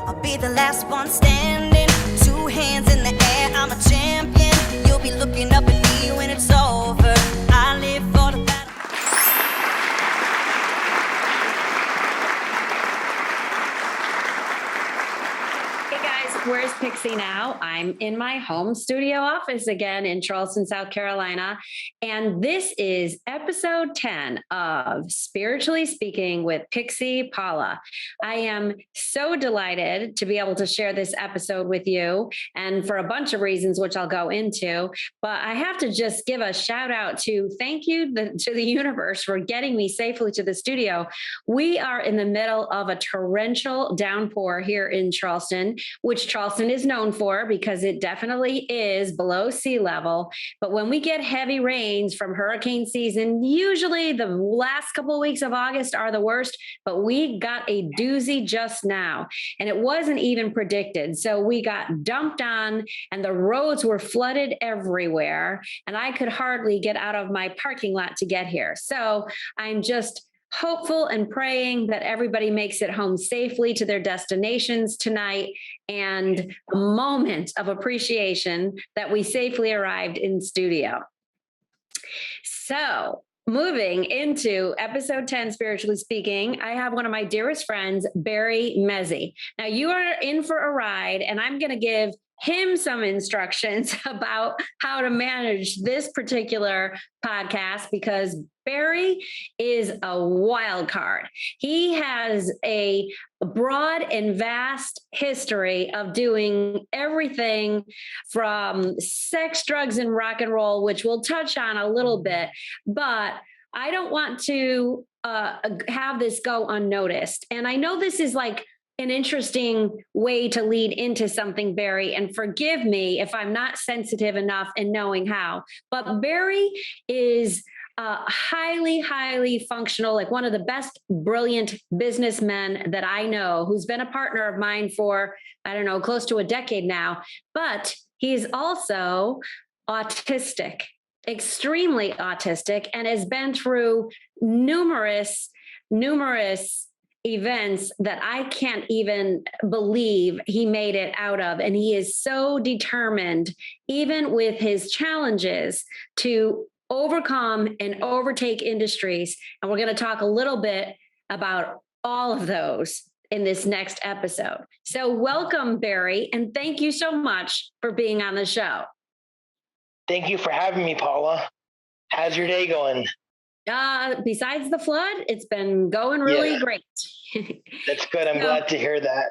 I'll be the last one standing. 2 hands in the air, I'm a champion. You'll be looking up at me when it's over. I live for the battle. Hey guys, where's Pixie now? I'm in my home studio office again in Charleston, South Carolina. And this is episode 10 of Spiritually Speaking with Pixie Paula. I am so delighted to be able to share this episode with you, and for a bunch of reasons, which I'll go into. But I have to just give a shout out to thank you to the universe for getting me safely to the studio. We are in the middle of a torrential downpour here in Charleston, which Charleston is known for because it definitely is below sea level. But when we get heavy rains from hurricane season, usually the last couple of weeks of August are the worst, but we got a doozy just now, and it wasn't even predicted. So we got dumped on and the roads were flooded everywhere, and I could hardly get out of my parking lot to get here. So I'm just hopeful and praying that everybody makes it home safely to their destinations tonight, and a moment of appreciation that we safely arrived in studio. So moving into episode 10, Spiritually Speaking, I have one of my dearest friends, Barry Mezey. Now you are in for a ride, and I'm going to give him some instructions about how to manage this particular podcast, because Barry is a wild card. He has a broad and vast history of doing everything from sex, drugs, and rock and roll, which we'll touch on a little bit, but I don't want to have this go unnoticed. And I know this is like an interesting way to lead into something, Barry, and forgive me if I'm not sensitive enough in knowing how, but Barry is highly, highly functional, like one of the best, brilliant businessmen that I know, who's been a partner of mine for, I don't know, close to a decade now, but he's also autistic, extremely autistic, and has been through numerous events that I can't even believe he made it out of. And he is so determined, even with his challenges, to overcome and overtake industries. And we're going to talk a little bit about all of those in this next episode. So welcome, Barry, and thank you so much for being on the show. Thank you for having me, Paula. How's your day going? Besides the flood, it's been going really great. That's good. I'm glad to hear that.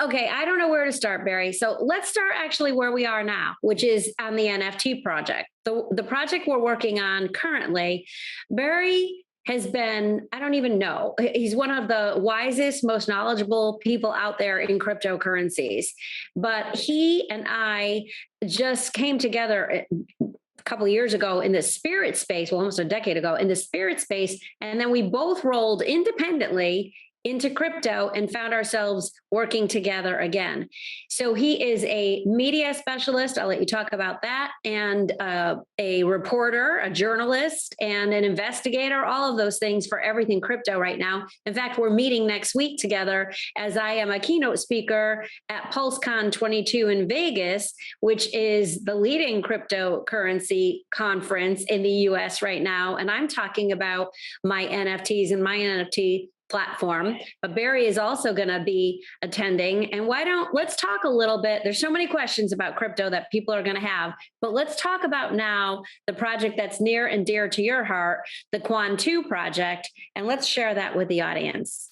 Okay, I don't know where to start, Barry. So let's start actually where we are now, which is on the NFT project. The project we're working on currently. Barry has been, I don't even know, he's one of the wisest, most knowledgeable people out there in cryptocurrencies. But he and I just came together a couple of years ago in the spirit space, well, almost a decade ago in the spirit space. And then we both rolled independently into crypto and found ourselves working together again. So he is a media specialist. I'll let you talk about that. And a reporter, a journalist, and an investigator, all of those things for everything crypto right now. In fact, we're meeting next week together as I am a keynote speaker at PulseCon 22 in Vegas, which is the leading cryptocurrency conference in the US right now. And I'm talking about my NFTs and my NFT platform, but Barry is also going to be attending. And let's talk a little bit. There's so many questions about crypto that people are going to have, but let's talk about now the project that's near and dear to your heart, the Quan 2 project. And let's share that with the audience.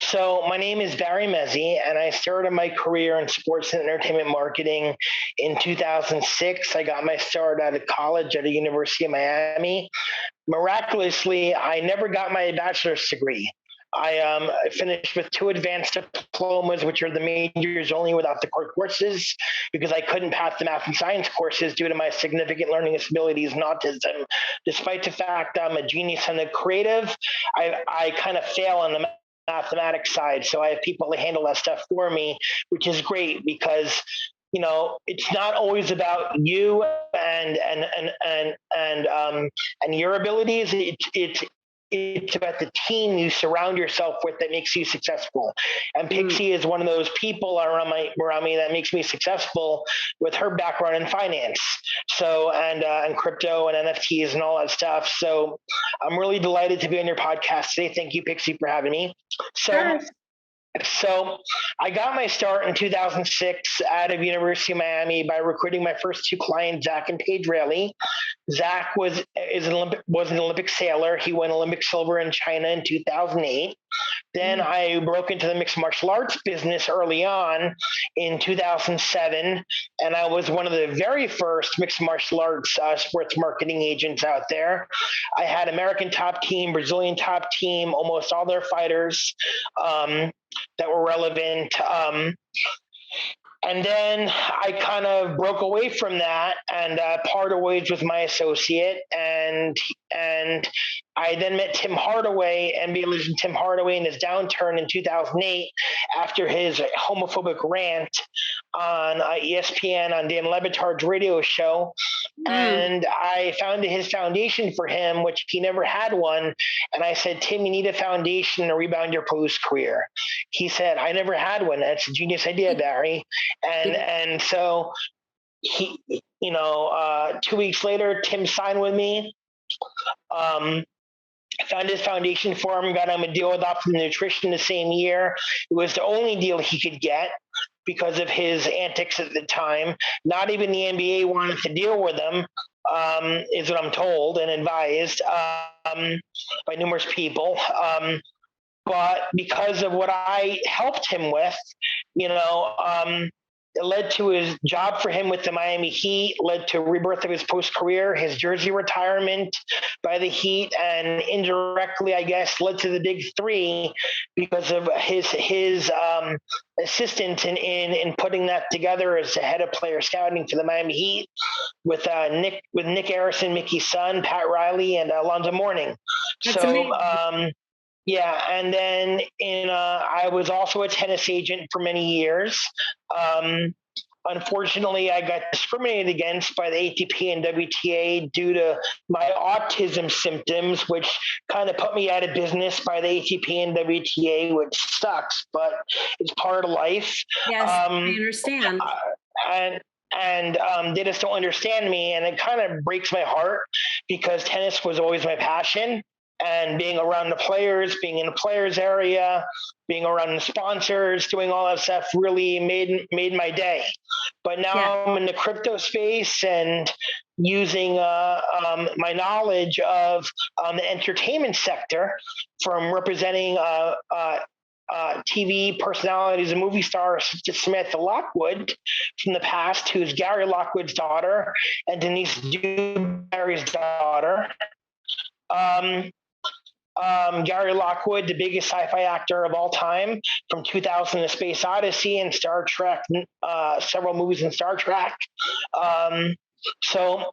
So my name is Barry Mezey, and I started my career in sports and entertainment marketing in 2006. I got my start out of college at the University of Miami. Miraculously, I never got my bachelor's degree. I finished with 2 advanced diplomas, which are the majors only without the core courses, because I couldn't pass the math and science courses due to my significant learning disabilities and autism. Despite the fact I'm a genius and a creative, I kind of fail on the mathematics side. So I have people to handle that stuff for me, which is great because it's not always about you and your abilities. it's about the team you surround yourself with that makes you successful. And Pixie is one of those people around me that makes me successful with her background in finance. So, and crypto and NFTs and all that stuff. So I'm really delighted to be on your podcast today. Thank you, Pixie, for having me. So I got my start in 2006 out of University of Miami by recruiting my first two clients, Zach and Paige Raley. Zach was an Olympic sailor. He won Olympic silver in China in 2008. Then I broke into the mixed martial arts business early on in 2007, and I was one of the very first mixed martial arts sports marketing agents out there. I had American top team, Brazilian top team, almost all their fighters that were relevant. And then I kind of broke away from that and parted ways with my associate. And I then met Tim Hardaway, NBA legend Tim Hardaway, in his downturn in 2008 after his homophobic rant on ESPN on Dan Le Batard's radio show. And I founded his foundation for him, which he never had one. And I said, Tim, you need a foundation to rebound your police career. He said, I never had one. That's a genius idea, Barry. And so he, 2 weeks later, Tim signed with me. I found his foundation for him, got him a deal with Optimum Nutrition the same year. It was the only deal he could get because of his antics at the time. Not even the NBA wanted to deal with him, is what I'm told and advised by numerous people. But because of what I helped him with, it led to his job for him with the Miami Heat, led to rebirth of his post-career, his jersey retirement by the Heat, and indirectly, I guess, led to the big three because of his assistance in putting that together as the head of player scouting for the Miami Heat with Nick Harrison, Mickey's son, Pat Riley, and Alonzo Mourning. That's amazing. Yeah, and then I was also a tennis agent for many years. Unfortunately, I got discriminated against by the ATP and WTA due to my autism symptoms, which kind of put me out of business by the ATP and WTA, which sucks, but it's part of life. Yes, I understand. And they just don't understand me, and it kind of breaks my heart because tennis was always my passion. And being around the players, being in the players area, being around the sponsors, doing all that stuff really made my day. But now I'm in the crypto space and using my knowledge of the entertainment sector from representing TV personalities and movie stars such as Samantha Lockwood from the past, who's Gary Lockwood's daughter and Denise Dewberry's daughter. Gary Lockwood, the biggest sci-fi actor of all time, from 2000: A Space Odyssey and Star Trek, several movies in Star Trek. So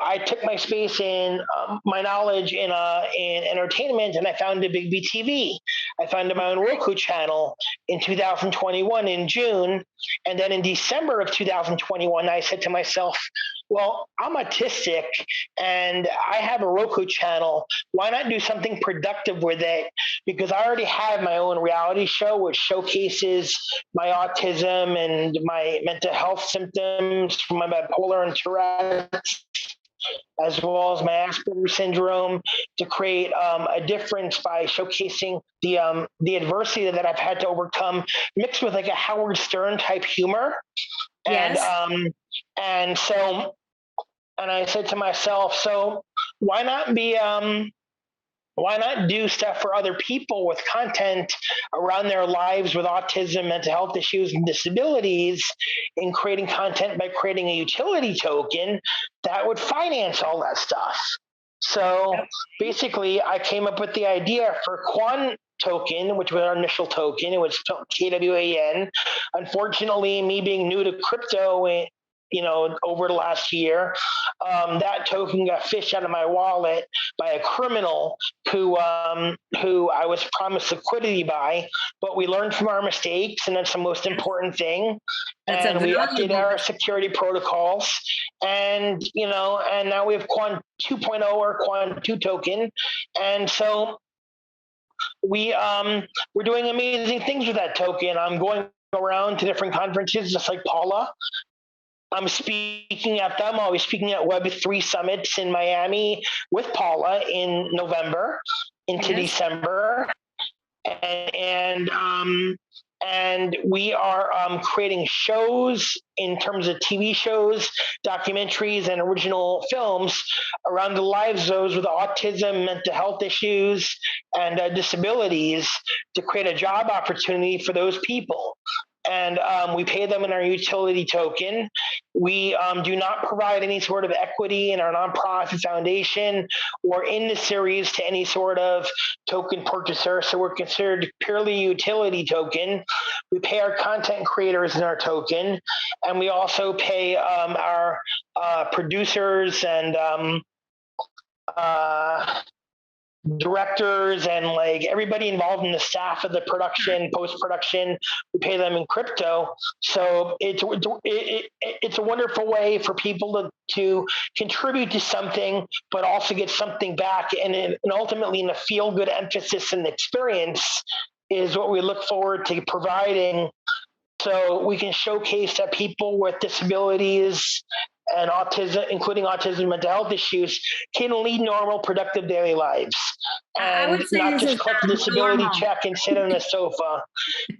I took my space in my knowledge in entertainment, and I founded Big B TV. I founded my own Roku channel in 2021 in June, and then in December of 2021, I said to myself, well, I'm autistic and I have a Roku channel. Why not do something productive with it? Because I already have my own reality show, which showcases my autism and my mental health symptoms from my bipolar and Tourette's, as well as my Asperger's syndrome, to create a difference by showcasing the adversity that I've had to overcome, mixed with like a Howard Stern type humor. Yes. And I said to myself, so why not do stuff for other people with content around their lives with autism, mental health issues, and disabilities, in creating content by creating a utility token that would finance all that stuff. So basically, I came up with the idea for Quan token, which was our initial token. It was KWAN. Unfortunately, me being new to crypto over the last year. That token got fished out of my wallet by a criminal who I was promised liquidity by, but we learned from our mistakes, and that's the most important thing. And we updated our security protocols, and and now we have Quant 2.0 or Quant 2 token, and so we're doing amazing things with that token. I'm going around to different conferences, just like Paula. I'm speaking at them. I'll be speaking at Web3 summits in Miami with Paula in November into December, and we are creating shows in terms of TV shows, documentaries, and original films around the lives of those with autism, mental health issues, and disabilities to create a job opportunity for those people. And we pay them in our utility token. We do not provide any sort of equity in our nonprofit foundation or in the series to any sort of token purchaser. So we're considered purely utility token. We pay our content creators in our token. And we also pay our producers and directors and like everybody involved in the staff of the production, post-production, we pay them in crypto. So it's a wonderful way for people to contribute to something, but also get something back. And ultimately in the feel-good emphasis and experience is what we look forward to providing. So we can showcase that people with disabilities and autism, including autism and mental health issues, can lead normal, productive daily lives. And not just collect a disability check and sit on a sofa.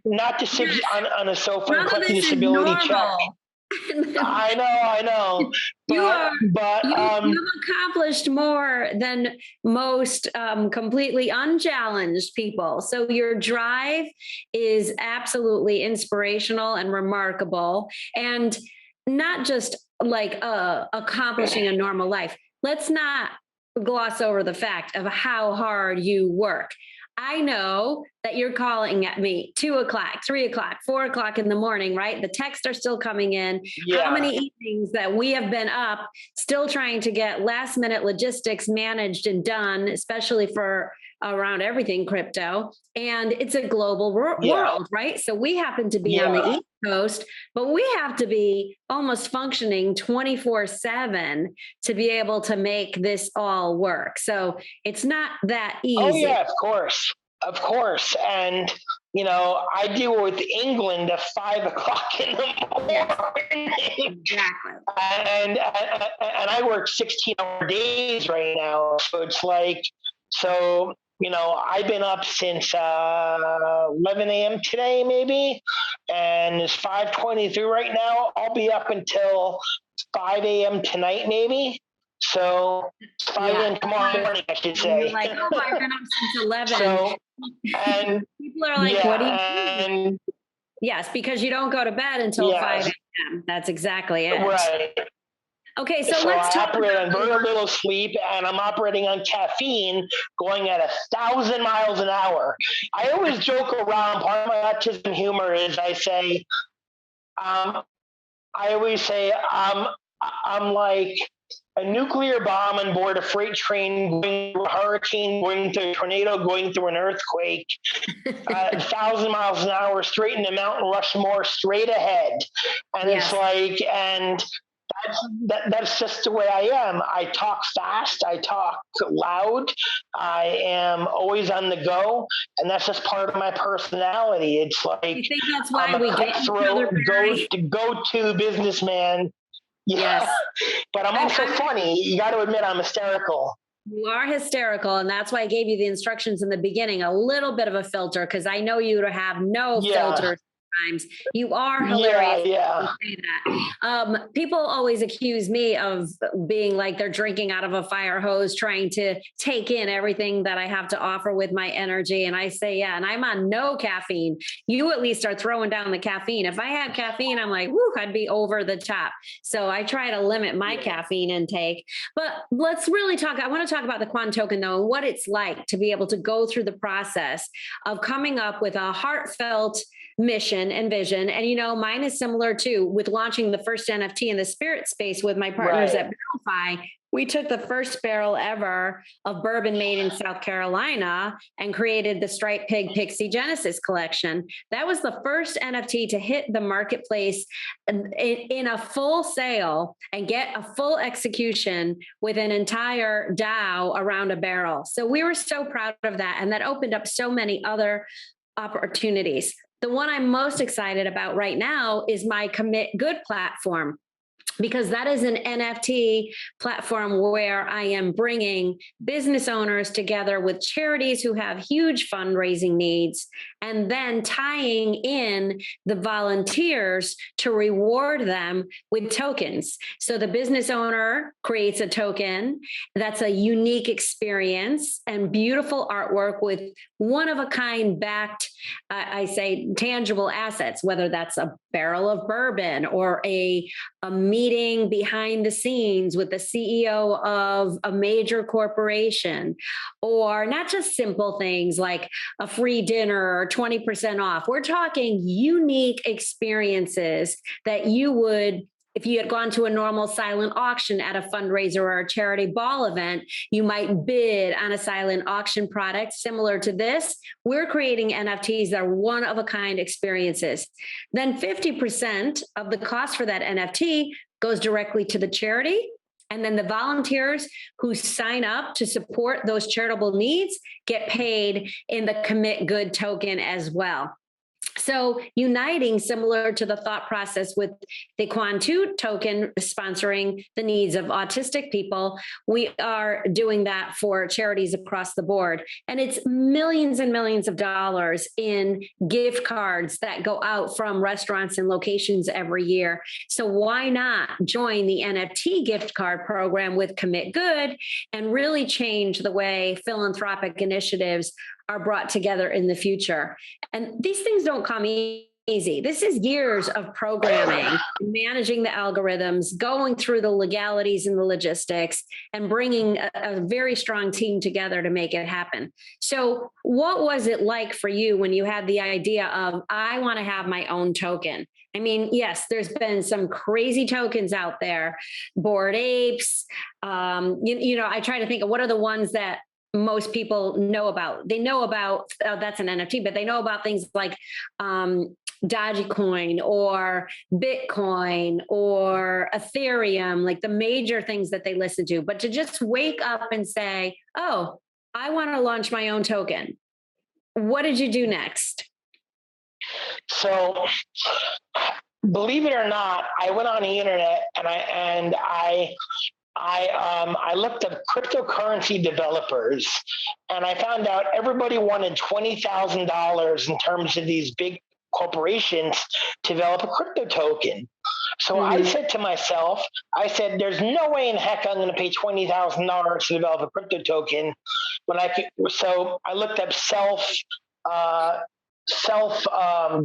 Not to sit on a sofa and collect a disability check. I know. You've accomplished more than most completely unchallenged people. So your drive is absolutely inspirational and remarkable, and not just like accomplishing a normal life. Let's not gloss over the fact of how hard you work. I know that you're calling at me 2 o'clock, 3 o'clock, 4 o'clock in the morning, right? The texts are still coming in. Yeah. How many evenings that we have been up still trying to get last minute logistics managed and done, especially for around everything crypto. And it's a global world, right? So we happen to be on the East Coast, but we have to be almost functioning 24/7 to be able to make this all work. So it's not that easy. Oh yeah, of course. And I deal with England at 5 o'clock in the morning. Exactly. And I work 16-hour days right now. So it's like, I've been up since 11 a.m. today, maybe, and it's 5:23 right now. I'll be up until 5 a.m. tonight, maybe. So 5 a.m. tomorrow morning, I should say. You're like, oh, I've been up since 11. So, and people are like, what do you do? Yes, because you don't go to bed until 5 a.m. That's exactly it. Right. Okay, so let's talk about. I operate on very little sleep, and I'm operating on caffeine, going at 1,000 miles an hour. I always joke around. Part of my autism humor is I'm like a nuclear bomb on board a freight train, going through a hurricane, going through a tornado, going through an earthquake, 1,000 miles an hour, straight into Mountain Rushmore, straight ahead. And it's like, and that's just the way I am. I talk fast. I talk loud. I am always on the go, and that's just part of my personality. It's like, I think that's why we get go-to businessman. Yes, but I'm also funny. You got to admit, I'm hysterical. You are hysterical, and that's why I gave you the instructions in the beginning, a little bit of a filter, because I know you to have no filter. You are hilarious. People always accuse me of being like they're drinking out of a fire hose, trying to take in everything that I have to offer with my energy. And I say, and I'm on no caffeine. You at least are throwing down the caffeine. If I had caffeine, I'm like, whoo, I'd be over the top. So I try to limit my caffeine intake. But let's really talk. I want to talk about the Quant token, though, and what it's like to be able to go through the process of coming up with a heartfelt mission mission and vision. And, mine is similar too, with launching the first NFT in the spirit space with my partners at BMFA. We took the first barrel ever of bourbon made in South Carolina and created the Striped Pig Pixie Genesis collection. That was the first NFT to hit the marketplace in a full sale and get a full execution with an entire DAO around a barrel. So we were so proud of that. And that opened up so many other opportunities. The one I'm most excited about right now is my Commit Good platform, because that is an NFT platform where I am bringing business owners together with charities who have huge fundraising needs, and then tying in the volunteers to reward them with tokens. So the business owner creates a token that's a unique experience and beautiful artwork with one-of-a-kind backed, I say tangible assets, whether that's a barrel of bourbon or a meeting behind the scenes with the CEO of a major corporation, or not just simple things like a free dinner or 20% off. We're talking unique experiences that you would, if you had gone to a normal silent auction at a fundraiser or a charity ball event, you might bid on a silent auction product similar to this. We're creating NFTs that are one-of-a-kind experiences. Then 50% of the cost for that NFT goes directly to the charity. And then the volunteers who sign up to support those charitable needs get paid in the Commit Good token as well. So uniting, similar to the thought process with the Quan2 token sponsoring the needs of autistic people, we are doing that for charities across the board. And it's millions and millions of dollars in gift cards that go out from restaurants and locations every year. So why not join the NFT gift card program with Commit Good and really change the way philanthropic initiatives are brought together in the future? And these things don't come easy. This is years of programming, managing the algorithms, going through the legalities and the logistics, and bringing a very strong team together to make it happen. So what was it like for you when you had the idea of, I want to have my own token? I mean, yes, there's been some crazy tokens out there, Bored Apes. I try to think of what are the ones that most people know about. They know about, that's an NFT, but they know about things like Dogecoin or Bitcoin or Ethereum, like the major things that they listen to. But to just wake up and say, oh, I want to launch my own token. What did you do next? So, believe it or not, I went on the internet and I looked up cryptocurrency developers, and I found out everybody wanted $20,000 in terms of these big corporations to develop a crypto token. So I said to myself, there's no way in heck I'm going to pay $20,000 to develop a crypto token when I could. So I looked up self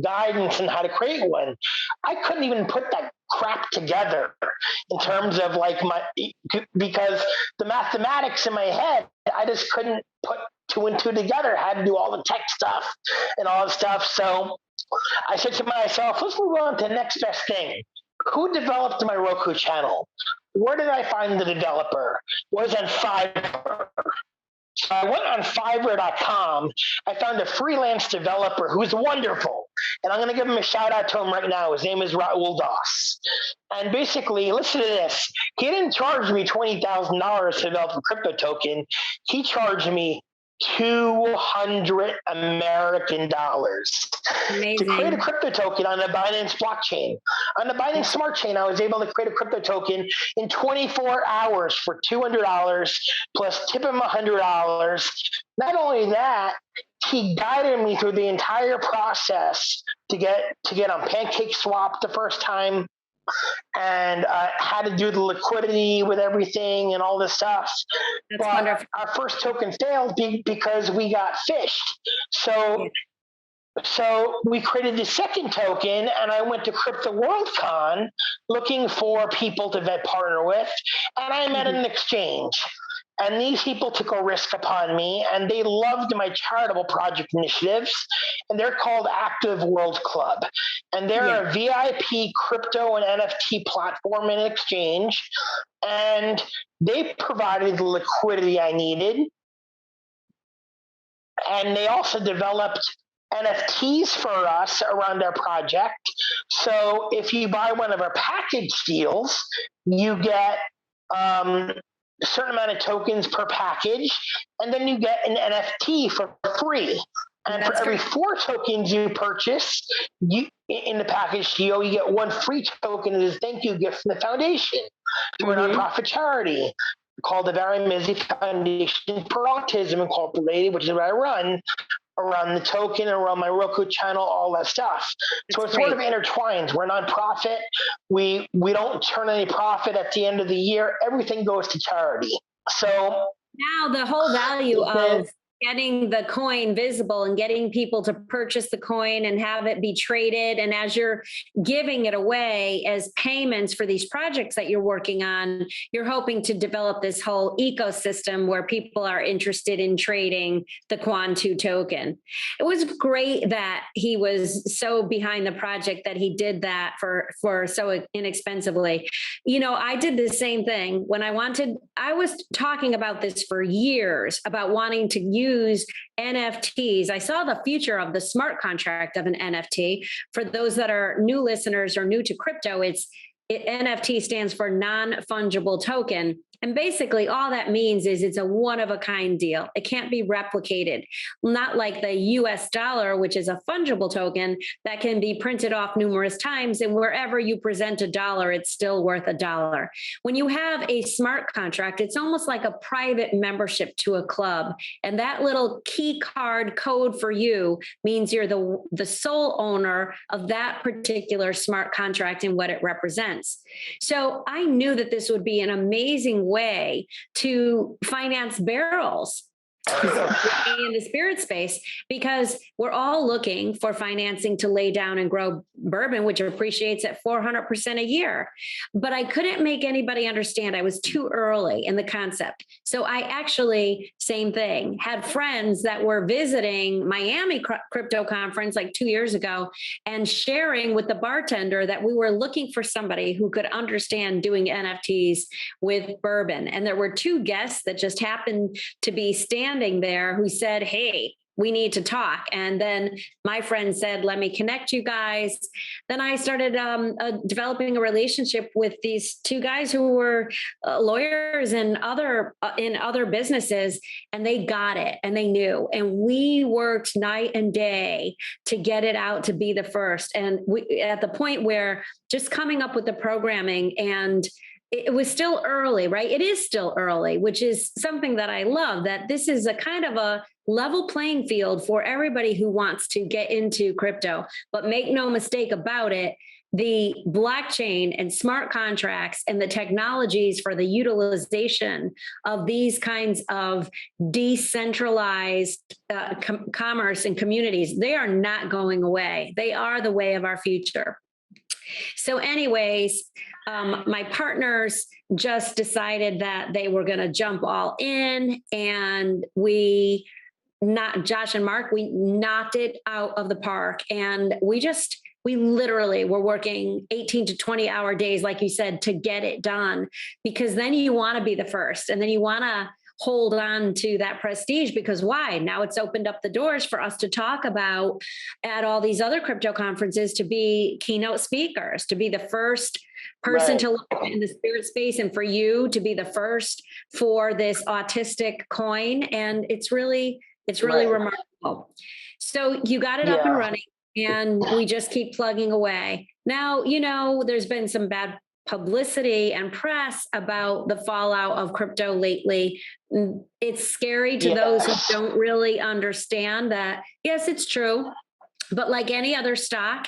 guidance on how to create one. I couldn't even put that crap together in terms of because the mathematics in my head, I just couldn't put two and two together. I had to do all the tech stuff and all the stuff. So I said to myself, let's move on to the next best thing. Who developed my Roku channel? Where did I find the developer? It was on Fiverr. So I went on Fiverr.com. I found a freelance developer who's wonderful. And I'm going to give him a shout out to him right now. His name is Raul Das. And basically, listen to this. He didn't charge me $20,000 to develop a crypto token. He charged me $200 American to create a crypto token on the Binance blockchain. On the Binance Smart Chain, I was able to create a crypto token in 24 hours for $200 plus tip him $100. Not only that, he guided me through the entire process to get on Pancake Swap the first time, and how to do the liquidity with everything and all this stuff. That's but wonderful. Our first token failed because we got fished. So we created the second token, and I went to Crypto WorldCon looking for people to partner with, and I met an exchange. And these people took a risk upon me, and they loved my charitable project initiatives, and they're called Active World Club. And they're a VIP crypto and NFT platform and exchange, and they provided the liquidity I needed. And they also developed NFTs for us around our project. So if you buy one of our package deals, you get a certain amount of tokens per package, and then you get an NFT for free. And for every 4 tokens you purchase in the package deal, you get 1 free token as a thank you gift from the foundation to a nonprofit charity called the Mezey Foundation for Autism Incorporated, which is what I run, around the token, around my Roku channel, all that stuff. So it's sort of intertwined. We're a nonprofit. We don't turn any profit at the end of the year. Everything goes to charity. So now the whole value of getting the coin visible and getting people to purchase the coin and have it be traded. And as you're giving it away as payments for these projects that you're working on, you're hoping to develop this whole ecosystem where people are interested in trading the Quan2 token. It was great that he was so behind the project that he did that for so inexpensively. You know, I did the same thing when I was talking about this for years, about wanting to use NFTs. I saw the future of the smart contract of an NFT. For those that are new listeners or new to crypto, NFT stands for non-fungible token. And basically all that means is it's a one-of-a-kind deal. It can't be replicated. Not like the US dollar, which is a fungible token that can be printed off numerous times, and wherever you present a dollar, it's still worth $1. When you have a smart contract, it's almost like a private membership to a club. And that little key card code for you means you're the sole owner of that particular smart contract and what it represents. So I knew that this would be an amazing way to finance barrels in the spirit space, because we're all looking for financing to lay down and grow bourbon, which appreciates at 400% a year. But I couldn't make anybody understand. I was too early in the concept. So I actually, same thing, had friends that were visiting Miami crypto conference like 2 years ago and sharing with the bartender that we were looking for somebody who could understand doing NFTs with bourbon. And there were 2 guests that just happened to be standing there who said, hey, we need to talk. And then my friend said, let me connect you guys. Then I started developing a relationship with these 2 guys who were lawyers and in other businesses, and they got it and they knew. And we worked night and day to get it out to be the first. And we, at the point where just coming up with the programming, and it was still early, right? It is still early, which is something that I love, that this is a kind of a level playing field for everybody who wants to get into crypto. But make no mistake about it, the blockchain and smart contracts and the technologies for the utilization of these kinds of decentralized commerce and communities, they are not going away. They are the way of our future. So anyways, my partners just decided that they were going to jump all in, and Josh and Mark, we knocked it out of the park. And we literally were working 18 to 20 hour days, like you said, to get it done, because then you want to be the first, and then you want to hold on to that prestige, because why? Now it's opened up the doors for us to talk about at all these other crypto conferences, to be keynote speakers, to be the first person to look in the spirit space, and for you to be the first for this autistic coin. And it's really remarkable. So you got it up and running, and we just keep plugging away. Now, there's been some bad publicity and press about the fallout of crypto lately. It's scary to those who don't really understand that. Yes, it's true. But like any other stock,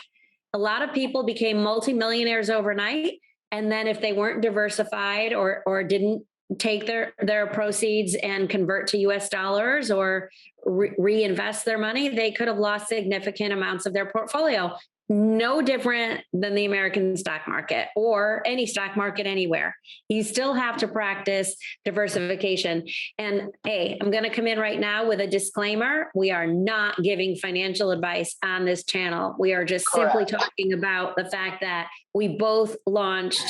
a lot of people became multimillionaires overnight. And then if they weren't diversified or didn't take their proceeds and convert to US dollars or reinvest their money, they could have lost significant amounts of their portfolio. no different than the American stock market or any stock market anywhere. You still have to practice diversification. And hey, I'm going to come in right now with a disclaimer. We are not giving financial advice on this channel. We are just simply talking about the fact that we both launched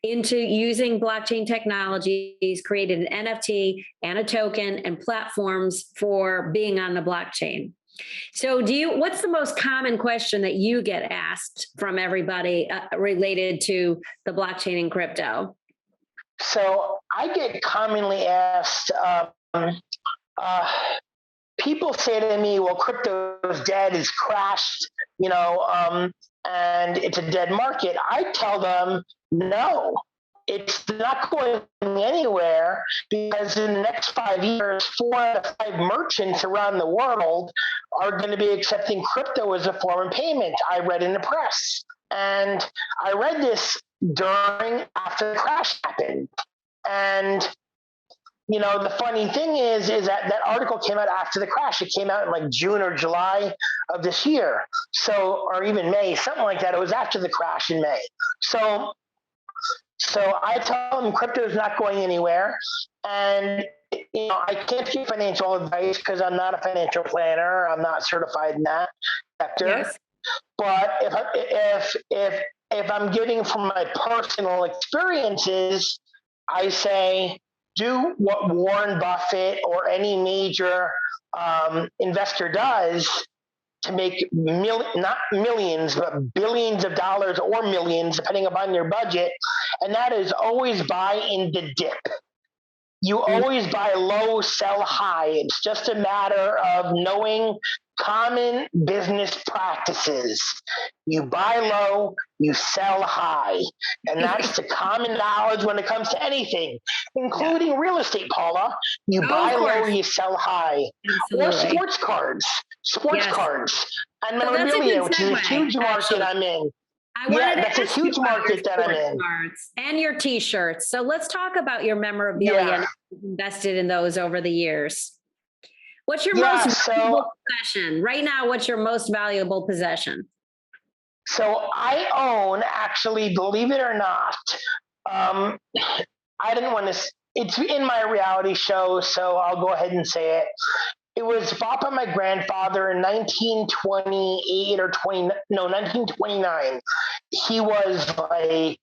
into using blockchain technologies, created an NFT and a token and platforms for being on the blockchain. So what's the most common question that you get asked from everybody related to the blockchain and crypto? So I get commonly asked, people say to me, well, crypto is dead, it's crashed, and it's a dead market. I tell them, no, it's not going anywhere, because in the next 5 years, 4 out of 5 merchants around the world are going to be accepting crypto as a form of payment. I read in the press. And I read this after the crash happened. And, the funny thing is that article came out after the crash. It came out in like June or July of this year. So, or even May, something like that. It was after the crash in May. So I tell them crypto is not going anywhere. And, I can't give financial advice because I'm not a financial planner. I'm not certified in that sector. Yes. But if I'm giving from my personal experiences, I say, do what Warren Buffett or any major investor does to make not millions, but billions of dollars or millions, depending upon your budget. And that is always buy in the dip. You always buy low, sell high. It's just a matter of knowing common business practices. You buy low, you sell high. And that's the common knowledge when it comes to anything, including real estate, Paula. You buy low, you sell high. Absolutely. Or sports cards. Cards. And memorabilia, which is a huge market I'm in. That's a huge market that I'm in. And your T-shirts. So let's talk about your memorabilia and invested in those over the years. What's your most valuable possession? Right now, what's your most valuable possession? So I own, actually, believe it or not, I didn't want to, it's in my reality show, so I'll go ahead and say it. It was bought by my grandfather in 1929. He was like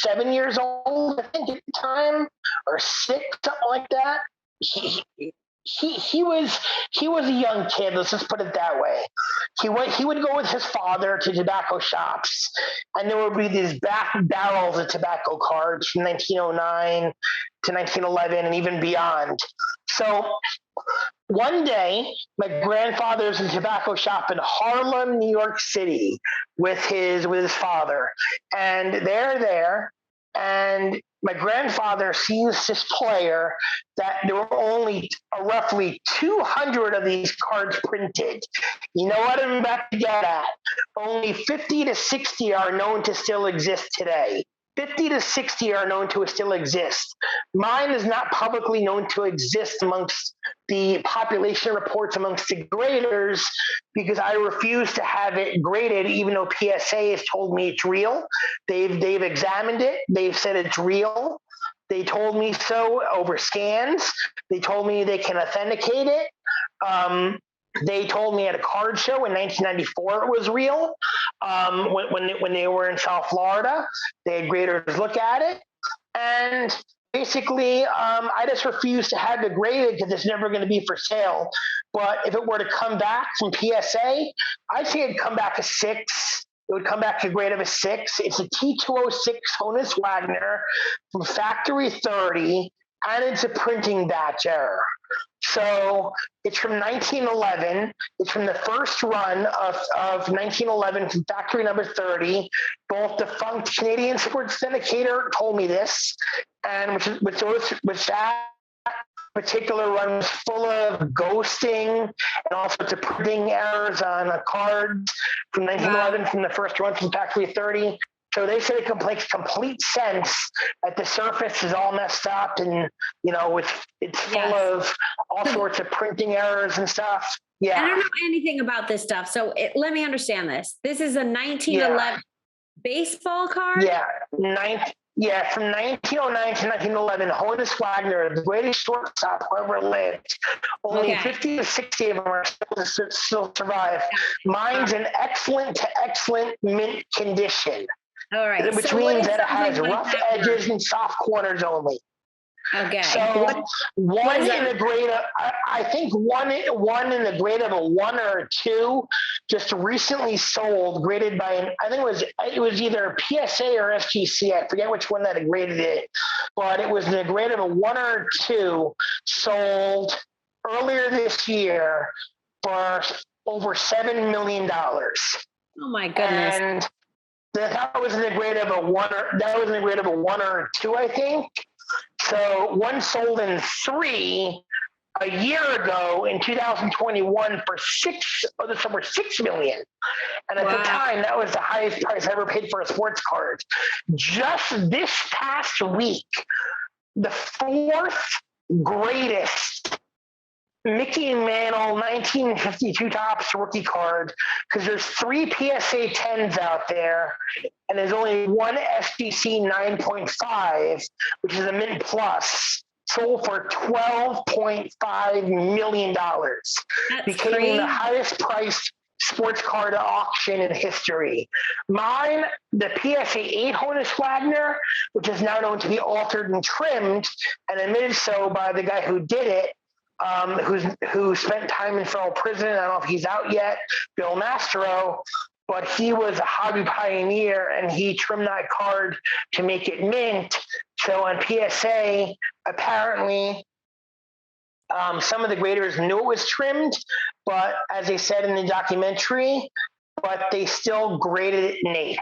7 years old, I think, at the time, or 6, something like that. He was a young kid. Let's just put it that way. He would go with his father to tobacco shops, and there would be these back barrels of tobacco cards from 1909 to 1911 and even beyond. So one day, my grandfather's in a tobacco shop in Harlem, New York City, with his father, and they're there, and my grandfather sees this player that there were only roughly 200 of these cards printed. You know what I'm about to get at? Only 50 to 60 are known to still exist today. 50 to 60 are known to still exist. Mine is not publicly known to exist amongst the population reports amongst the graders, because I refuse to have it graded, even though PSA has told me it's real. They've examined it. They've said it's real. They told me so over scans. They told me they can authenticate it. They told me at a card show in 1994 it was real. When they were in South Florida, they had graders look at it. And basically, I just refuse to have it graded because it's never going to be for sale. But if it were to come back from PSA, I'd say it'd come back a 6. It would come back to a grade of a 6. It's a T206 Honus Wagner from Factory 30, and it's a printing batch error. So it's from 1911. It's from the first run of 1911 from factory number 30. Both defunct Canadian Sports Syndicator told me this, and which that particular run was full of ghosting and all sorts of printing errors on cards from 1911 from the first run from factory 30. So they said it makes complete sense that the surface is all messed up and, it's full of all sorts of printing errors and stuff. Yeah. I don't know anything about this stuff. So let me understand this. This is a 1911 baseball card? Yeah. From 1909 to 1911, Honus Wagner, the greatest shortstop who ever lived. Only 50 to 60 of them are still survive. Mine's in excellent to excellent mint condition. All right. Which means that it has rough edges and soft corners only. Okay. So one in a grade of, I think one in the grade of a 1 or a 2 just recently sold, graded by, I think it was either PSA or SGC. I forget which one that graded it, but it was in the grade of a 1 or a 2, sold earlier this year for over $7 million. Oh my goodness. And that was in the grade of a 1 or a 2, I think. So one sold in 3 a year ago in 2021 for $6 million. And at the time, that was the highest price I ever paid for a sports card. Just this past week, the 4th greatest Mickey Mantle 1952 Topps rookie card, because there's 3 PSA 10s out there, and there's only one SGC 9.5, which is a mint plus, sold for $12.5 million. Became the highest priced sports card auction in history. Mine, the PSA 8 Honus Wagner, which is now known to be altered and trimmed, and admitted so by the guy who did it, who spent time in federal prison. I don't know if he's out yet, Bill Mastro, but he was a hobby pioneer and he trimmed that card to make it mint. So on PSA, apparently, some of the graders knew it was trimmed, but as they said in the documentary, but they still graded it an 8.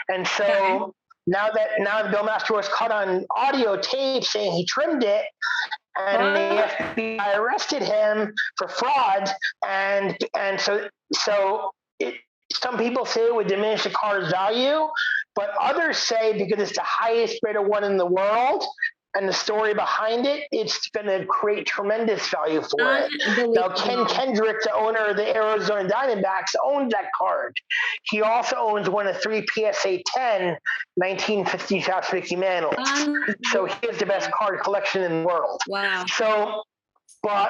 And so now that Bill Mastro was caught on audio tape saying he trimmed it, and the FBI arrested him for fraud, and so some people say it would diminish the car's value, but others say because it's the highest graded one in the world and the story behind it, it's going to create tremendous value for it. Now, Ken Kendrick, the owner of the Arizona Diamondbacks, owns that card. He also owns one of 3 PSA 10 1950 Topps Mickey Mantles. So he has the best card collection in the world. Wow. So, but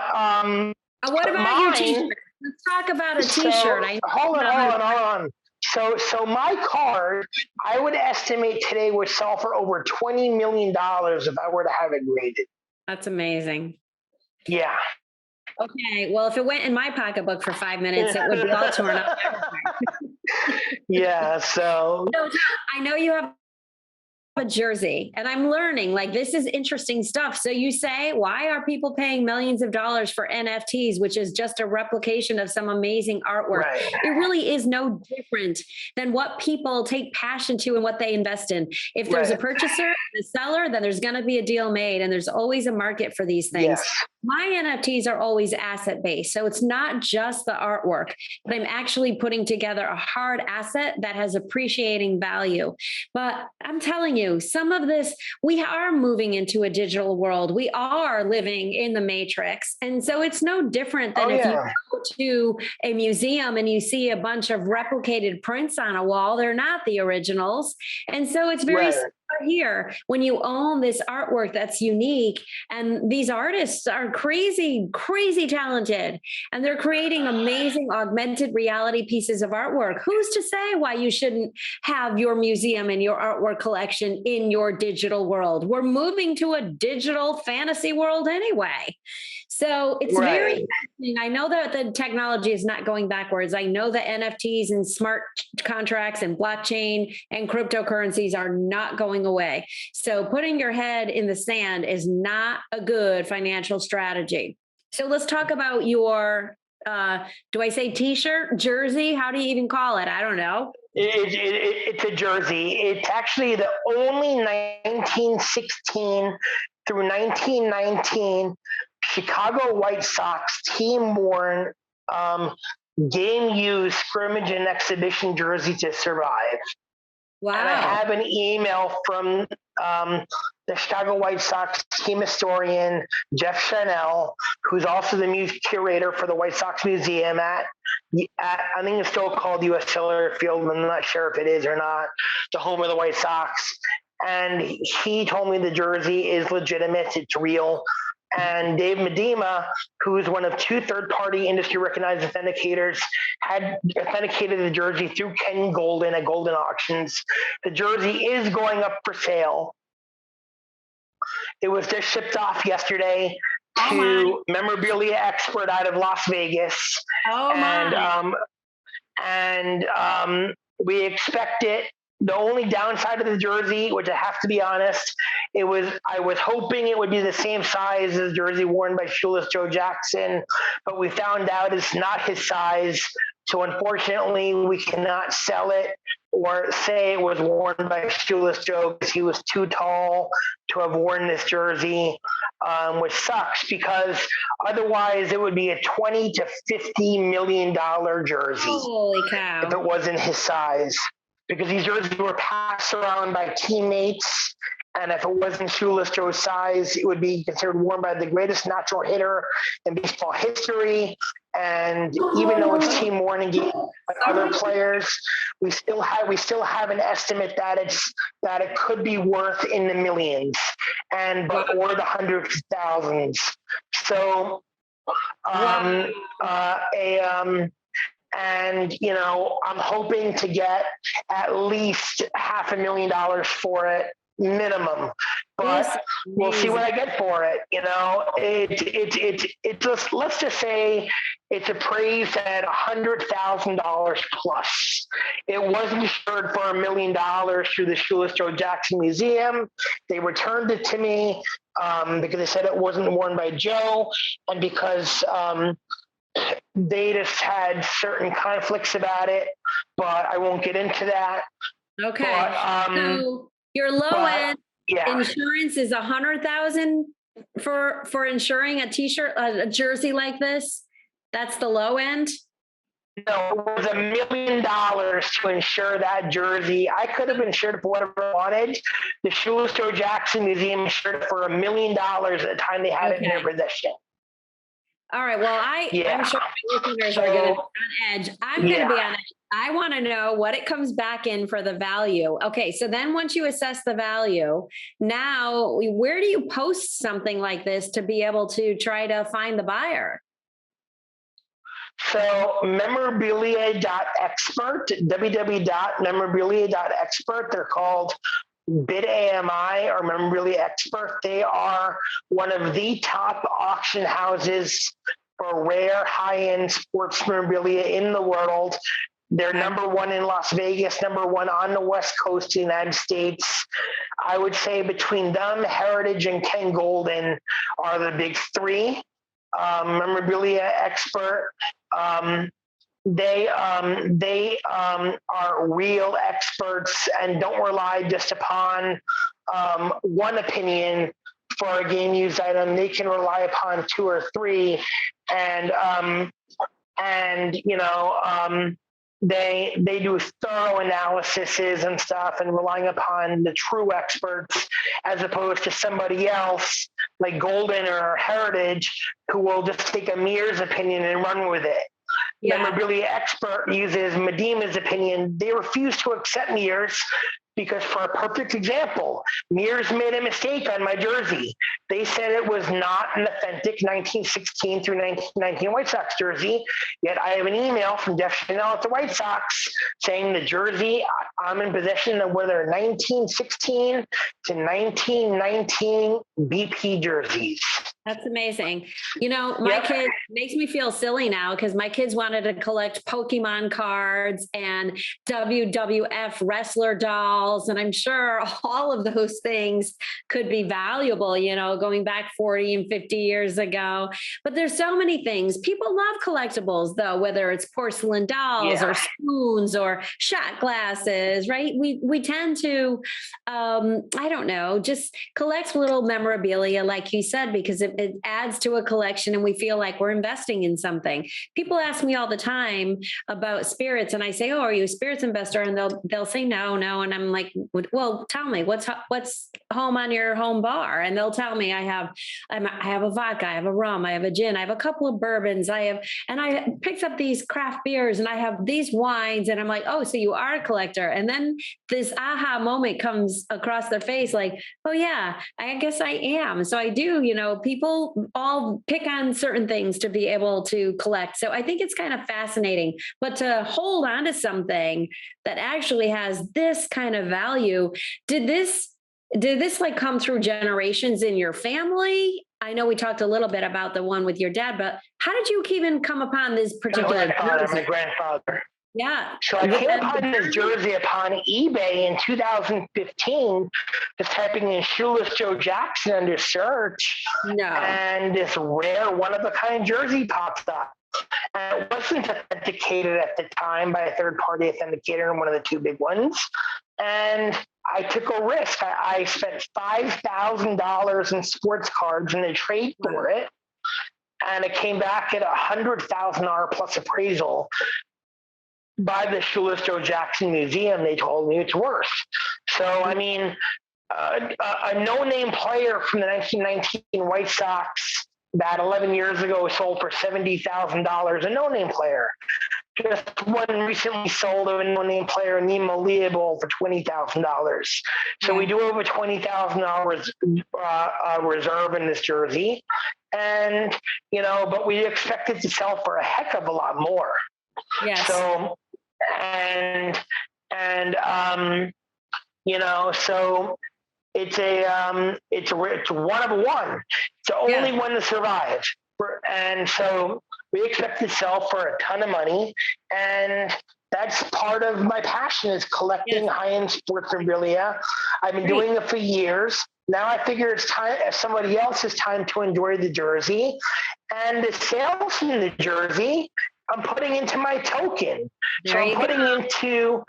what about your t-shirt? Let's talk about a t-shirt. Hold on. So my card, I would estimate today would sell for over $20 million if I were to have it graded. That's amazing. Yeah. Okay. Well, if it went in my pocketbook for 5 minutes, it would be all torn up. Yeah. So I know you have a jersey, and I'm learning, like, this is interesting stuff. So you say, why are people paying millions of dollars for NFTs, which is just a replication of some amazing artwork? Right. It really is no different than what people take passion to and what they invest in. If there's a purchaser and a seller, then there's going to be a deal made, and there's always a market for these things. Yes. My NFTs are always asset-based. So it's not just the artwork, but I'm actually putting together a hard asset that has appreciating value. But I'm telling you, some of this, we are moving into a digital world. We are living in the matrix. And so it's no different than if you go to a museum and you see a bunch of replicated prints on a wall. They're not the originals. And so it's very similar here when you own this artwork that's unique, and these artists are crazy talented, and they're creating amazing augmented reality pieces of artwork. Who's to say why you shouldn't have your museum and your artwork collection in your digital world? We're moving to a digital fantasy world anyway. So it's very interesting. I know that the technology is not going backwards. I know that NFTs and smart contracts and blockchain and cryptocurrencies are not going away. So putting your head in the sand is not a good financial strategy. So let's talk about your, do I say t-shirt, jersey? How do you even call it? I don't know. It's a jersey. It's actually the only 1916 through 1919 Chicago White Sox team-worn game-used scrimmage and exhibition jersey to survive. Wow. And I have an email from the Chicago White Sox team historian, Jeff Chanel, who's also the curator for the White Sox Museum at I think it's still called U.S. Cellular Field. I'm not sure if it is or not, the home of the White Sox. And he told me the jersey is legitimate, it's real. And Dave Medema, who's one of 2 third-party industry-recognized authenticators, had authenticated the jersey through Ken Golden at Golden Auctions. The jersey is going up for sale. It was just shipped off yesterday to memorabilia expert out of Las Vegas. We expect it. The only downside of the jersey, which I have to be honest, I was hoping it would be the same size as the jersey worn by Shoeless Joe Jackson, but we found out it's not his size. So unfortunately, we cannot sell it or say it was worn by Shoeless Joe because he was too tall to have worn this jersey, which sucks because otherwise it would be a $20 to $50 million jersey. Holy cow. If it wasn't his size. Because these jerseys were passed around by teammates, and if it wasn't Shoeless Joe's size, it would be considered worn by the greatest natural hitter in baseball history. And even though it's team worn and by other players, we still have an estimate that it could be worth in the millions or the hundreds of thousands. So and, I'm hoping to get at least $500,000 for it minimum, but we'll see what I get for it. It just, let's just say it's appraised at $100,000 plus. It was insured for $1 million through the Shoeless Joe Jackson Museum. They returned it to me because they said it wasn't worn by Joe, and because they just had certain conflicts about it, but I won't get into that. Okay. So your low end insurance is $100,000 for insuring a t-shirt, a jersey like this. That's the low end. No, it was $1 million to insure that jersey. I could have insured it for whatever I wanted. The Shoeless Joe Jackson Museum insured it for $1 million at the time they had it in their possession. All right. Well, I'm sure my listeners are going to be on edge. I'm going to be on edge. I want to know what it comes back in for the value. Okay. So then once you assess the value, now where do you post something like this to be able to try to find the buyer? So memorabilia.expert, www.memorabilia.expert. They're called BidAMI or Memorabilia Expert. They are one of the top auction houses for rare high-end sports memorabilia in the world. They're number one in Las Vegas, number one on the West Coast of the United States. I would say between them, Heritage and Ken Golden are the big 3. Memorabilia Expert. They are real experts and don't rely just upon one opinion for a game used item. They can rely upon 2 or 3, and they do thorough analyses and stuff, and relying upon the true experts as opposed to somebody else like Golden or Heritage who will just take a Mears opinion and run with it. Memorabilia Expert uses Medema's opinion. They refuse to accept Mears because, for a perfect example, Mears made a mistake on my jersey. They said it was not an authentic 1916 through 1919 White Sox jersey, yet I have an email from Jeff Chanel at the White Sox saying the jersey I'm in possession of whether 1916 to 1919 BP jerseys. That's amazing. My kid makes me feel silly now because my kids wanted to collect Pokemon cards and WWF wrestler dolls. And I'm sure all of those things could be valuable, going back 40 and 50 years ago. But there's so many things. People love collectibles, though, whether it's porcelain dolls or spoons or shot glasses, right? We tend to, just collect little memorabilia, like you said, because it it adds to a collection and we feel like we're investing in something. People ask me all the time about spirits and I say, oh, are you a spirits investor? And they'll say no. And I'm like, well, tell me what's home on your home bar? And they'll tell me I have a vodka, I have a rum, I have a gin, I have a couple of bourbons, I picked up these craft beers and I have these wines. And I'm like, oh, so you are a collector. And then this aha moment comes across their face like, oh yeah, I guess I am. So I do, people all pick on certain things to be able to collect. So I think it's kind of fascinating, but to hold on to something that actually has this kind of value, did this like come through generations in your family? I know we talked a little bit about the one with your dad, but how did you even come upon this particular? My grandfather. Yeah. So I came upon this jersey upon eBay in 2015, just typing in shoeless Joe Jackson under search. No. And this rare one-of-a-kind jersey popped up. And it wasn't authenticated at the time by a third-party authenticator, one of the two big ones. And I took a risk. I spent $5,000 in sports cards in a trade for it. And it came back at $100,000 plus appraisal. By the Shoeless Joe Jackson Museum, they told me it's worth. So, I mean, a no-name player from the 1919 White Sox about 11 years ago sold for $70,000, a no-name player. Just one recently sold of a no-name player, Nima Leopold, for $20,000. So we do have a $20,000 reserve in this jersey. And, but we expect it to sell for a heck of a lot more. Yes. So, so it's one of one. It's the only one to survive. And so we expect to sell for a ton of money. And that's part of my passion is collecting high-end sports memorabilia. I've been doing it for years. Now I figure it's time, somebody else's time to enjoy the jersey. And the sales from the jersey, I'm putting into my token. So I'm putting into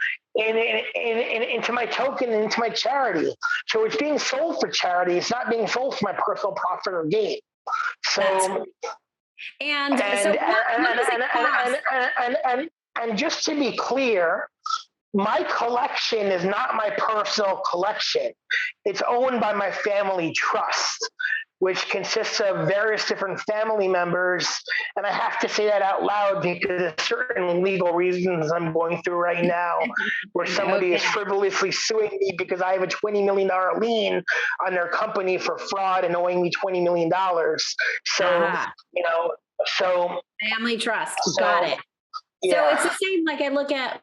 my token, into my charity. So it's being sold for charity. It's not being sold for my personal profit or gain. So, and just to be clear, my collection is not my personal collection. It's owned by my family trust, which consists of various different family members. And I have to say that out loud because of certain legal reasons I'm going through right now, where somebody is frivolously suing me because I have a $20 million lien on their company for fraud and owing me $20 million. So, so. Family trust, got it. Yeah. So it's the same, like I look at,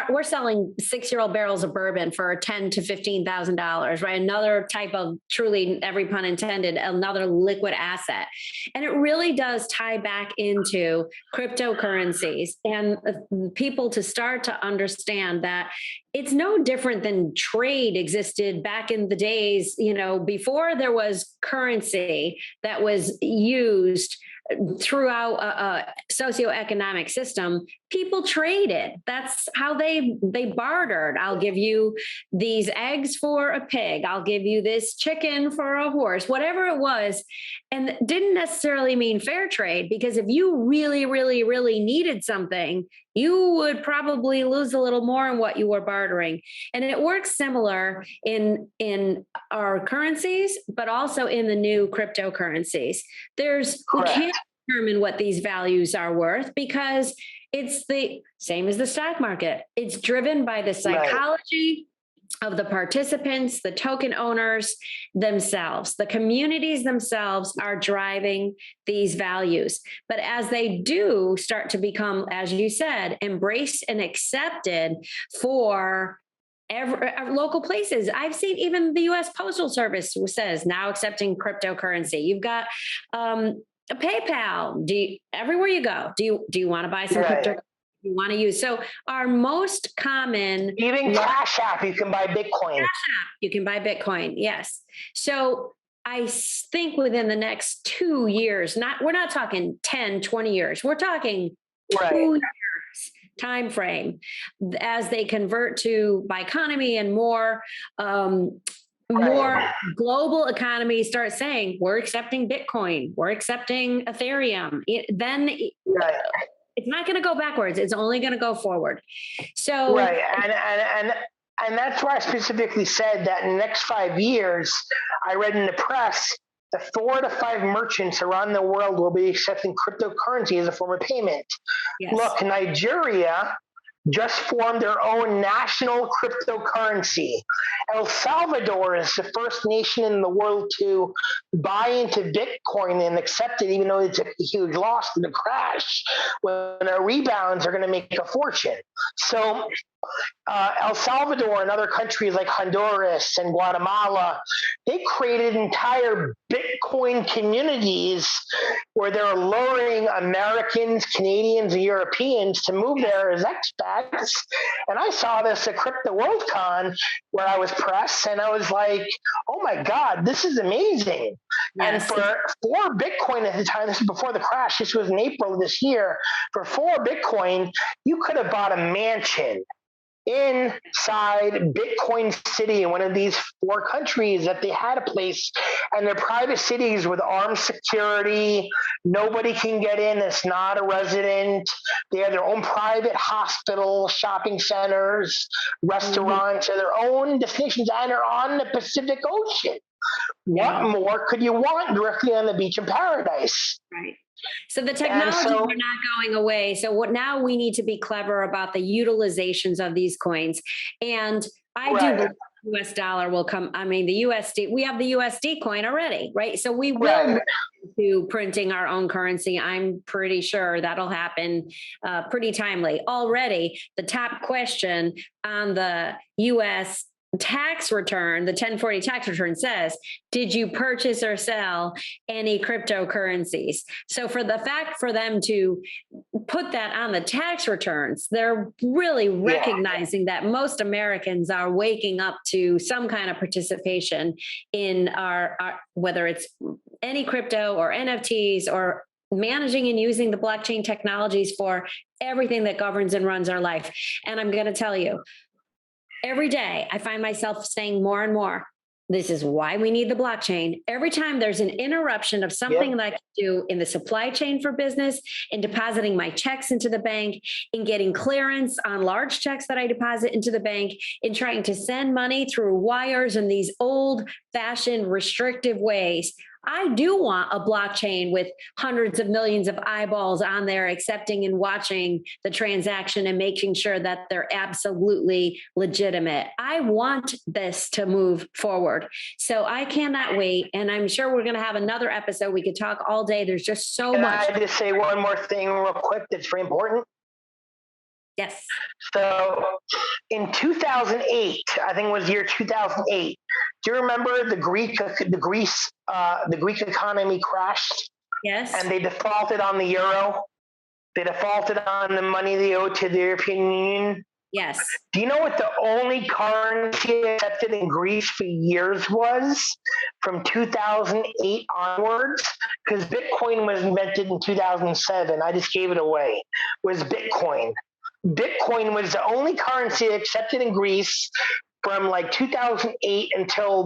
we're selling 6-year-old barrels of bourbon for $10,000 to $15,000, right? Another type of truly, every pun intended, another liquid asset. And it really does tie back into cryptocurrencies and people to start to understand that it's no different than trade existed back in the days, before there was currency that was used throughout a socioeconomic system. People traded. That's how they bartered. I'll give you these eggs for a pig. I'll give you this chicken for a horse, whatever it was. And didn't necessarily mean fair trade, because if you really, really, really needed something, you would probably lose a little more in what you were bartering. And it works similar in our currencies, but also in the new cryptocurrencies. We can't determine what these values are worth because it's the same as the stock market. It's driven by the psychology of the participants, the token owners themselves. The communities themselves are driving these values. But as they do start to become, as you said, embraced and accepted for local places. I've seen even the U.S. Postal Service says now accepting cryptocurrency. You've got PayPal. Everywhere you go, do you want to buy some cryptocurrency? You want to use? So our most common, even Cash App, you can buy Bitcoin. Cash App, you can buy Bitcoin. Yes. So I think within the next 2 years, we're not talking 10, 20 years. We're talking 2 years time frame as they convert to Biconomy and more more global economies start saying, we're accepting Bitcoin, we're accepting Ethereum, then it's not going to go backwards. It's only going to go forward. So, right. And that's why I specifically said that in the next 5 years, I read in the press, the 4 to 5 merchants around the world will be accepting cryptocurrency as a form of payment. yes. Look, Nigeria just formed their own national cryptocurrency. El Salvador is the first nation in the world to buy into Bitcoin and accept it, even though it took a huge loss in the crash. When it rebounds, they're going to make a fortune. So El Salvador and other countries like Honduras and Guatemala, they created entire Bitcoin communities where they're luring Americans, Canadians, and Europeans to move there as expats. And I saw this at Crypto World Con where I was pressed, and I was like, oh my God, this is amazing. Yes. And for Bitcoin at the time, this was before the crash, this was in April of this year, for 4 Bitcoin, you could have bought a mansion inside Bitcoin City in one of these 4 countries that they had a place, and they're private cities with armed security. Nobody can get in that's not a resident. They have their own private hospital, shopping centers, restaurants, and their own destinations, and are on the Pacific Ocean. What more could you want directly on the beach in paradise? Right. So the technologies are not going away. So what now we need to be clever about the utilizations of these coins. And I do believe the US dollar will come. I mean, the USD, we have the USD coin already, right? So we will move to printing our own currency. I'm pretty sure that'll happen pretty timely. Already, the top question on the US tax return, the 1040 tax return says, did you purchase or sell any cryptocurrencies? So for the fact for them to put that on the tax returns, they're really recognizing that most Americans are waking up to some kind of participation in our whether it's any crypto or NFTs or managing and using the blockchain technologies for everything that governs and runs our life. And I'm going to tell you, every day, I find myself saying more and more, this is why we need the blockchain. Every time there's an interruption of something that I can do in the supply chain for business, in depositing my checks into the bank, in getting clearance on large checks that I deposit into the bank, in trying to send money through wires in these old-fashioned restrictive ways, I do want a blockchain with hundreds of millions of eyeballs on there accepting and watching the transaction and making sure that they're absolutely legitimate. I want this to move forward. So I cannot wait. And I'm sure we're going to have another episode. We could talk all day. There's just so much. Can I just say one more thing real quick that's very important? Yes. So in 2008, I think it was year 2008. Do you remember the Greek economy crashed? Yes. And they defaulted on the euro. They defaulted on the money they owed to the European Union. Yes. Do you know what the only currency accepted in Greece for years was? From 2008 onwards? Because Bitcoin was invented in 2007. I just gave it away. Was Bitcoin. Bitcoin was the only currency accepted in Greece from like 2008 until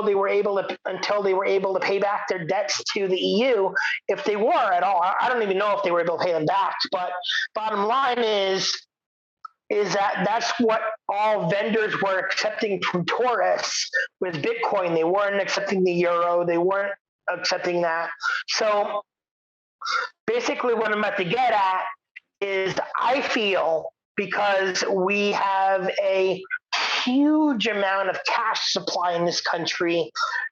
they were able to pay back their debts to the EU, if they were at all. I don't even know if they were able to pay them back. But bottom line is that that's what all vendors were accepting from tourists was Bitcoin. They weren't accepting the euro. They weren't accepting that. So basically, what I'm about to get at is I feel because we have a huge amount of cash supply in this country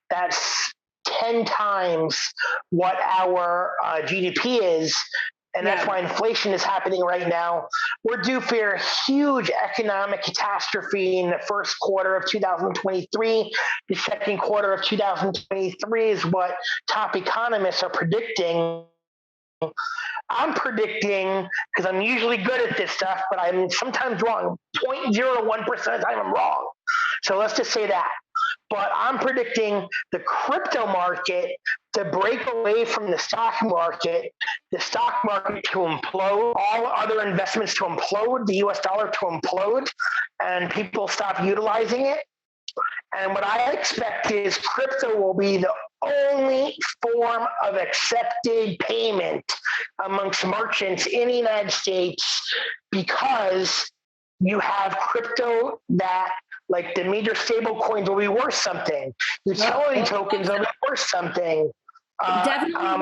that's 10 times what our GDP is, and that's why inflation is happening right now. We're due for a huge economic catastrophe in the first quarter of 2023. The second quarter of 2023 is what top economists are predicting. I'm predicting, because I'm usually good at this stuff, but I'm sometimes wrong. 0.01% of the time I'm wrong. So let's just say that. But I'm predicting the crypto market to break away from the stock market to implode, all other investments to implode, the US dollar to implode, and people stop utilizing it. And what I expect is crypto will be the only form of accepted payment amongst merchants in the United States, because you have crypto that, like the major stable coins, will be worth something. Utility tokens will be worth something.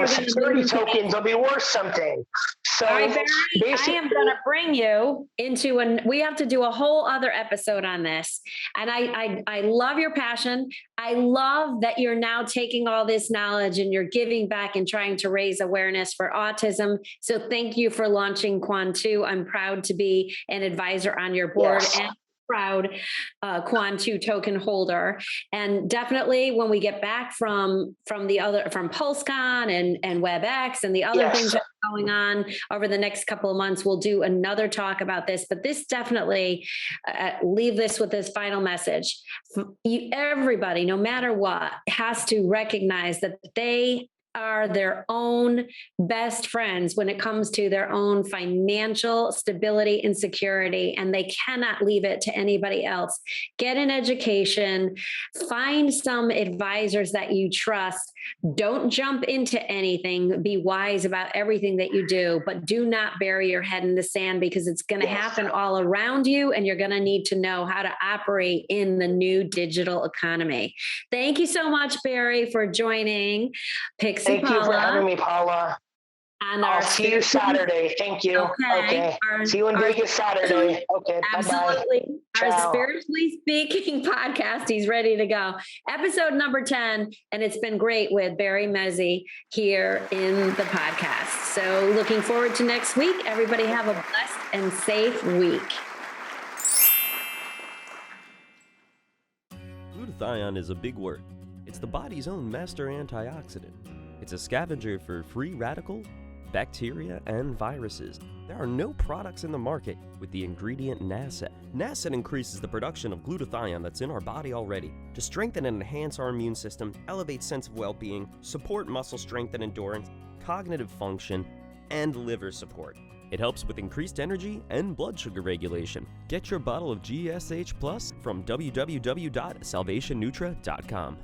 Security tokens will be worth something. So all right, Barry, I am going to bring you into we have to do a whole other episode on this. And I love your passion. I love that you're now taking all this knowledge and you're giving back and trying to raise awareness for autism. So thank you for launching Quan2. I'm proud to be an advisor on your board. Yes. And proud Quan2 token holder. And definitely when we get back from PulseCon and WebEx and the other things that are going on over the next couple of months, we'll do another talk about this. But this definitely, leave this with this final message. Everybody, no matter what, has to recognize that they are their own best friends when it comes to their own financial stability and security, and they cannot leave it to anybody else. Get an education, find some advisors that you trust. Don't jump into anything. Be wise about everything that you do, but do not bury your head in the sand, because it's going to happen all around you, and you're going to need to know how to operate in the new digital economy. Thank you so much, Barry, for joining Pixie Thank Paula. you for having me, Paula. And I'll see you Saturday. Thank you. Okay. See you in Vegas Saturday. Okay. Absolutely. Bye-bye. Our Ciao. Spiritually Speaking podcast. He's ready to go. Episode number 10. And it's been great with Barry Mezey here in the podcast. So looking forward to next week. Everybody have a blessed and safe week. Glutathione is a big word. It's the body's own master antioxidant. It's a scavenger for free radical, bacteria, and viruses. There are no products in the market with the ingredient NASET. NASET increases the production of glutathione that's in our body already to strengthen and enhance our immune system, elevate sense of well-being, support muscle strength and endurance, cognitive function, and liver support. It helps with increased energy and blood sugar regulation. Get your bottle of GSH Plus from www.salvationnutra.com.